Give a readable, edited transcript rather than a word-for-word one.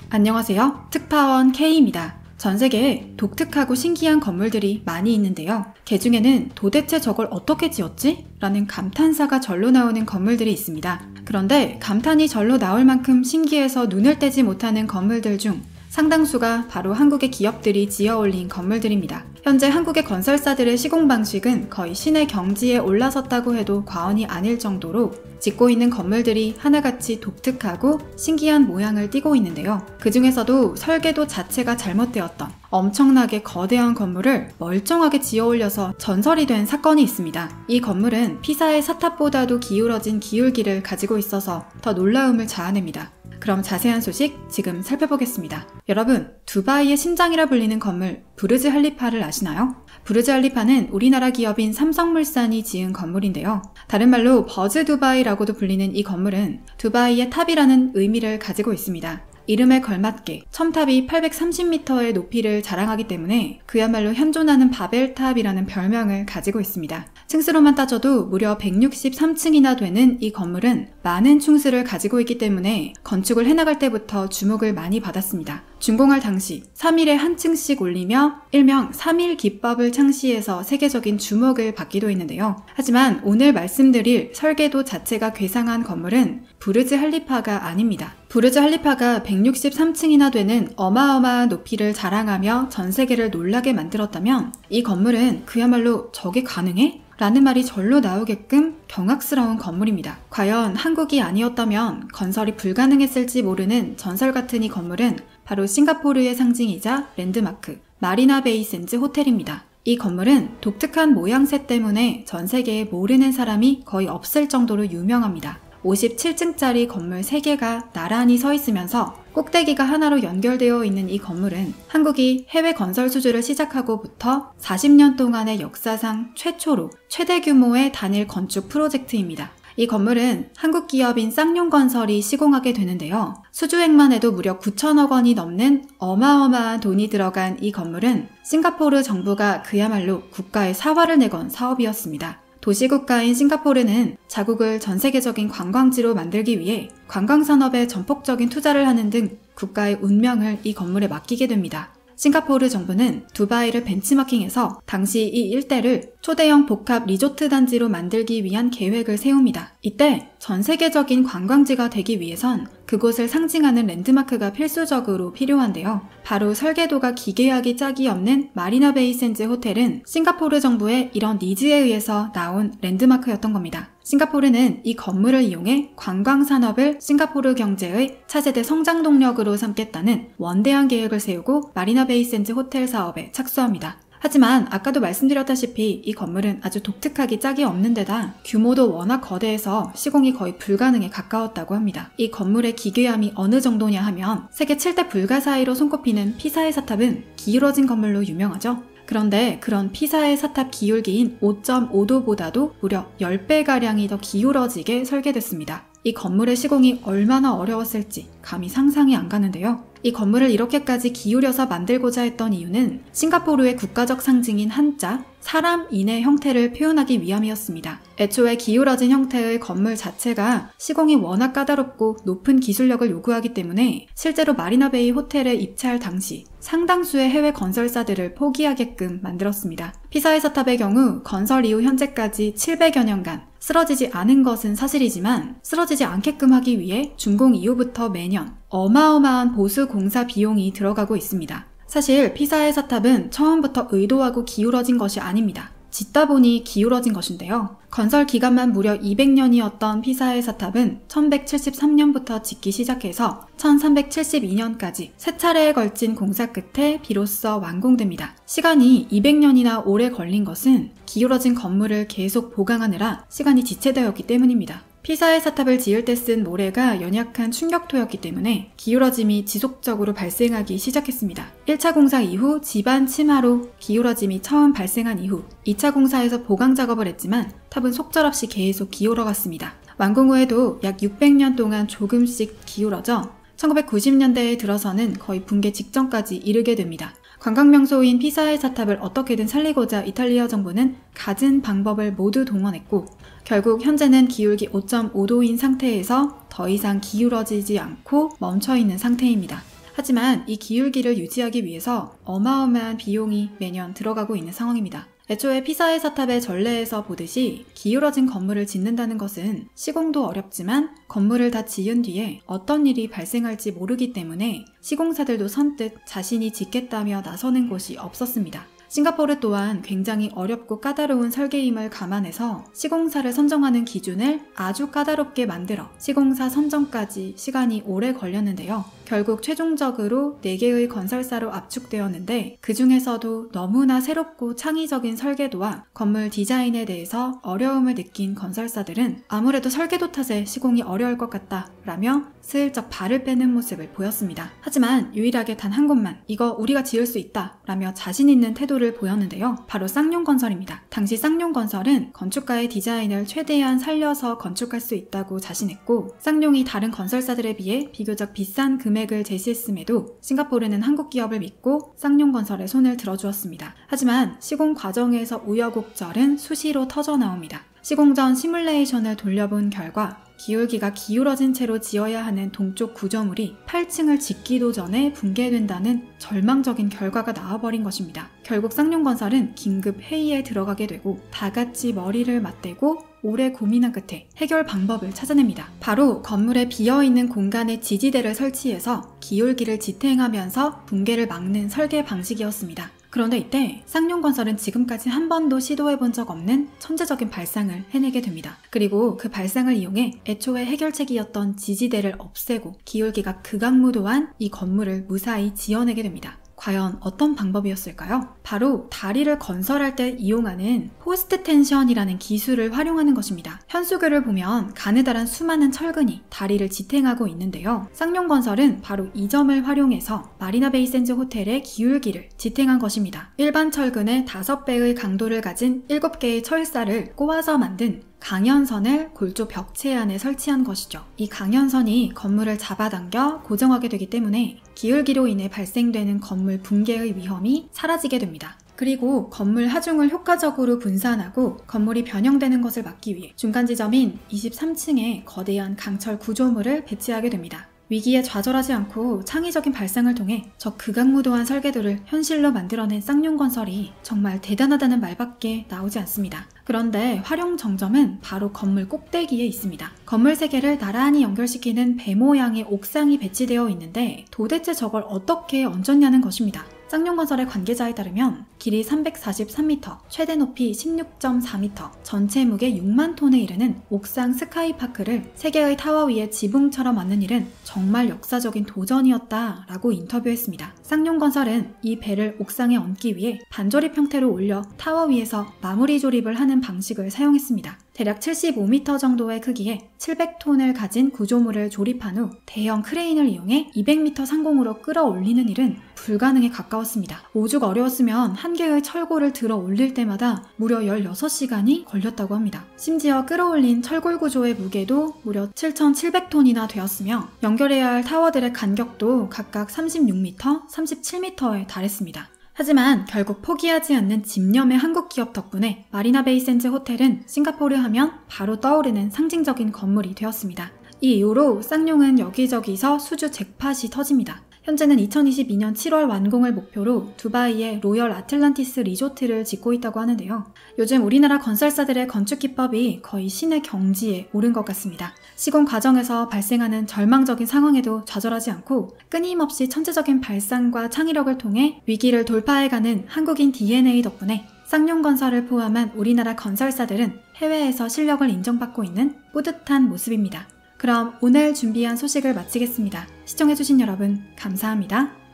안녕하세요. 특파원 K입니다. 전 세계에 독특하고 신기한 건물들이 많이 있는데요. 그 중에는 도대체 저걸 어떻게 지었지? 라는 감탄사가 절로 나오는 건물들이 있습니다. 그런데 감탄이 절로 나올 만큼 신기해서 눈을 떼지 못하는 건물들 중 상당수가 바로 한국의 기업들이 지어 올린 건물들입니다. 현재 한국의 건설사들의 시공 방식은 거의 신의 경지에 올라섰다고 해도 과언이 아닐 정도로 짓고 있는 건물들이 하나같이 독특하고 신기한 모양을 띠고 있는데요. 그 중에서도 설계도 자체가 잘못되었던 엄청나게 거대한 건물을 멀쩡하게 지어 올려서 전설이 된 사건이 있습니다. 이 건물은 피사의 사탑보다도 기울어진 기울기를 가지고 있어서 더 놀라움을 자아냅니다. 그럼 자세한 소식 지금 살펴보겠습니다. 여러분, 두바이의 심장이라 불리는 건물 부르즈 할리파를 아시나요? 부르즈 할리파는 우리나라 기업인 삼성물산이 지은 건물인데요. 다른 말로 버즈 두바이라고도 불리는 이 건물은 두바이의 탑이라는 의미를 가지고 있습니다. 이름에 걸맞게 첨탑이 830m의 높이를 자랑하기 때문에 그야말로 현존하는 바벨탑이라는 별명을 가지고 있습니다. 층수로만 따져도 무려 163층이나 되는 이 건물은 많은 층수를 가지고 있기 때문에 건축을 해나갈 때부터 주목을 많이 받았습니다. 준공할 당시 3일에 한 층씩 올리며 일명 3일 기법을 창시해서 세계적인 주목을 받기도 했는데요. 하지만 오늘 말씀드릴 설계도 자체가 괴상한 건물은 부르즈 할리파가 아닙니다. 부르즈 할리파가 163층이나 되는 어마어마한 높이를 자랑하며 전 세계를 놀라게 만들었다면 이 건물은 그야말로 저게 가능해? 라는 말이 절로 나오게끔 경악스러운 건물입니다. 과연 한국이 아니었다면 건설이 불가능했을지 모르는 전설 같은 이 건물은 바로 싱가포르의 상징이자 랜드마크 마리나 베이 샌즈 호텔입니다. 이 건물은 독특한 모양새 때문에 전 세계에 모르는 사람이 거의 없을 정도로 유명합니다. 57층짜리 건물 3개가 나란히 서 있으면서 꼭대기가 하나로 연결되어 있는 이 건물은 한국이 해외 건설 수주를 시작하고부터 40년 동안의 역사상 최초로 최대 규모의 단일 건축 프로젝트입니다. 이 건물은 한국 기업인 쌍용건설이 시공하게 되는데요. 수주액만 해도 무려 9천억 원이 넘는 어마어마한 돈이 들어간 이 건물은 싱가포르 정부가 그야말로 국가에 사활을 내건 사업이었습니다. 도시국가인 싱가포르는 자국을 전 세계적인 관광지로 만들기 위해 관광산업에 전폭적인 투자를 하는 등 국가의 운명을 이 건물에 맡기게 됩니다. 싱가포르 정부는 두바이를 벤치마킹해서 당시 이 일대를 초대형 복합 리조트 단지로 만들기 위한 계획을 세웁니다. 이때 전 세계적인 관광지가 되기 위해선 그곳을 상징하는 랜드마크가 필수적으로 필요한데요. 바로 설계도가 기괴하기 짝이 없는 마리나 베이 샌즈 호텔은 싱가포르 정부의 이런 니즈에 의해서 나온 랜드마크였던 겁니다. 싱가포르는 이 건물을 이용해 관광산업을 싱가포르 경제의 차세대 성장 동력으로 삼겠다는 원대한 계획을 세우고 마리나 베이 샌즈 호텔 사업에 착수합니다. 하지만 아까도 말씀드렸다시피 이 건물은 아주 독특하기 짝이 없는 데다 규모도 워낙 거대해서 시공이 거의 불가능에 가까웠다고 합니다. 이 건물의 기괴함이 어느 정도냐 하면 세계 7대 불가 사이로 손꼽히는 피사의 사탑은 기울어진 건물로 유명하죠. 그런데 그런 피사의 사탑 기울기인 5.5도보다도 무려 10배가량이 더 기울어지게 설계됐습니다. 이 건물의 시공이 얼마나 어려웠을지 감히 상상이 안 가는데요. 이 건물을 이렇게까지 기울여서 만들고자 했던 이유는 싱가포르의 국가적 상징인 한자, 사람인의 형태를 표현하기 위함이었습니다. 애초에 기울어진 형태의 건물 자체가 시공이 워낙 까다롭고 높은 기술력을 요구하기 때문에 실제로 마리나베이 호텔에 입찰 당시 상당수의 해외 건설사들을 포기하게끔 만들었습니다. 피사의 사탑의 경우 건설 이후 현재까지 700여 년간 쓰러지지 않은 것은 사실이지만 쓰러지지 않게끔 하기 위해 준공 이후부터 매년 어마어마한 보수 공사 비용이 들어가고 있습니다. 사실 피사의 사탑은 처음부터 의도하고 기울어진 것이 아닙니다. 짓다 보니 기울어진 것인데요. 건설 기간만 무려 200년이었던 피사의 사탑은 1173년부터 짓기 시작해서 1372년까지 세 차례에 걸친 공사 끝에 비로소 완공됩니다. 시간이 200년이나 오래 걸린 것은 기울어진 건물을 계속 보강하느라 시간이 지체되었기 때문입니다. 피사의 사탑을 지을 때 쓴 모래가 연약한 충격토였기 때문에 기울어짐이 지속적으로 발생하기 시작했습니다. 1차 공사 이후 지반 침하로 기울어짐이 처음 발생한 이후 2차 공사에서 보강 작업을 했지만 탑은 속절없이 계속 기울어갔습니다. 완공 후에도 약 600년 동안 조금씩 기울어져 1990년대에 들어서는 거의 붕괴 직전까지 이르게 됩니다. 관광명소인 피사의 사탑을 어떻게든 살리고자 이탈리아 정부는 갖은 방법을 모두 동원했고 결국 현재는 기울기 5.5도인 상태에서 더 이상 기울어지지 않고 멈춰있는 상태입니다. 하지만 이 기울기를 유지하기 위해서 어마어마한 비용이 매년 들어가고 있는 상황입니다. 애초에 피사의 사탑의 전례에서 보듯이 기울어진 건물을 짓는다는 것은 시공도 어렵지만 건물을 다 지은 뒤에 어떤 일이 발생할지 모르기 때문에 시공사들도 선뜻 자신이 짓겠다며 나서는 곳이 없었습니다. 싱가포르 또한 굉장히 어렵고 까다로운 설계임을 감안해서 시공사를 선정하는 기준을 아주 까다롭게 만들어 시공사 선정까지 시간이 오래 걸렸는데요. 결국 최종적으로 4개의 건설사로 압축되었는데 그 중에서도 너무나 새롭고 창의적인 설계도와 건물 디자인에 대해서 어려움을 느낀 건설사들은 아무래도 설계도 탓에 시공이 어려울 것 같다 라며 슬쩍 발을 빼는 모습을 보였습니다. 하지만 유일하게 단 한 곳만 이거 우리가 지을 수 있다 라며 자신 있는 태도를 보였는데요. 바로 쌍용건설입니다. 당시 쌍용건설은 건축가의 디자인을 최대한 살려서 건축할 수 있다고 자신했고 쌍용이 다른 건설사들에 비해 비교적 비싼 금액을 제시했음에도 싱가포르는 한국 기업을 믿고 쌍용건설에 손을 들어주었습니다. 하지만 시공 과정에서 우여곡절은 수시로 터져나옵니다. 시공 전 시뮬레이션을 돌려본 결과 기울기가 기울어진 채로 지어야 하는 동쪽 구조물이 8층을 짓기도 전에 붕괴된다는 절망적인 결과가 나와버린 것입니다. 결국 쌍용건설은 긴급 회의에 들어가게 되고 다 같이 머리를 맞대고 오래 고민한 끝에 해결 방법을 찾아냅니다. 바로 건물에 비어있는 공간에 지지대를 설치해서 기울기를 지탱하면서 붕괴를 막는 설계 방식이었습니다. 그런데 이때 쌍용건설은 지금까지 한 번도 시도해본 적 없는 천재적인 발상을 해내게 됩니다. 그리고 그 발상을 이용해 애초에 해결책이었던 지지대를 없애고 기울기가 극악무도한 이 건물을 무사히 지어내게 됩니다. 과연 어떤 방법이었을까요? 바로 다리를 건설할 때 이용하는 포스트 텐션이라는 기술을 활용하는 것입니다. 현수교를 보면 가느다란 수많은 철근이 다리를 지탱하고 있는데요. 쌍용건설은 바로 이 점을 활용해서 마리나 베이 샌즈 호텔의 기울기를 지탱한 것입니다. 일반 철근의 5배의 강도를 가진 7개의 철사를 꼬아서 만든 강연선을 골조 벽체 안에 설치한 것이죠. 이 강연선이 건물을 잡아당겨 고정하게 되기 때문에 기울기로 인해 발생되는 건물 붕괴의 위험이 사라지게 됩니다. 그리고 건물 하중을 효과적으로 분산하고 건물이 변형되는 것을 막기 위해 중간 지점인 23층에 거대한 강철 구조물을 배치하게 됩니다. 위기에 좌절하지 않고 창의적인 발상을 통해 저 극악무도한 설계도를 현실로 만들어낸 쌍용건설이 정말 대단하다는 말밖에 나오지 않습니다. 그런데 활용 정점은 바로 건물 꼭대기에 있습니다. 건물 3개를 나란히 연결시키는 배 모양의 옥상이 배치되어 있는데 도대체 저걸 어떻게 얹었냐는 것입니다. 쌍용건설의 관계자에 따르면 길이 343m, 최대 높이 16.4m, 전체 무게 6만 톤에 이르는 옥상 스카이파크를 3개의 타워 위에 지붕처럼 얹는 일은 정말 역사적인 도전이었다라고 인터뷰했습니다. 쌍용건설은 이 배를 옥상에 얹기 위해 반조립 형태로 올려 타워 위에서 마무리 조립을 하는 방식을 사용했습니다. 대략 75m 정도의 크기에 700톤을 가진 구조물을 조립한 후 대형 크레인을 이용해 200m 상공으로 끌어올리는 일은 불가능에 가까웠습니다. 오죽 어려웠으면 한 개의 철골을 들어 올릴 때마다 무려 16시간이 걸렸다고 합니다. 심지어 끌어올린 철골 구조의 무게도 무려 7,700톤이나 되었으며 연결해야 할 타워들의 간격도 각각 36m, 37m에 달했습니다. 하지만 결국 포기하지 않는 집념의 한국 기업 덕분에 마리나 베이 샌즈 호텔은 싱가포르 하면 바로 떠오르는 상징적인 건물이 되었습니다. 이 이후로 쌍용은 여기저기서 수주 잭팟이 터집니다. 현재는 2022년 7월 완공을 목표로 두바이의 로열 아틀란티스 리조트를 짓고 있다고 하는데요. 요즘 우리나라 건설사들의 건축 기법이 거의 신의 경지에 오른 것 같습니다. 시공 과정에서 발생하는 절망적인 상황에도 좌절하지 않고 끊임없이 천재적인 발상과 창의력을 통해 위기를 돌파해가는 한국인 DNA 덕분에 쌍용건설을 포함한 우리나라 건설사들은 해외에서 실력을 인정받고 있는 뿌듯한 모습입니다. 그럼 오늘 준비한 소식을 마치겠습니다. 시청해주신 여러분 감사합니다.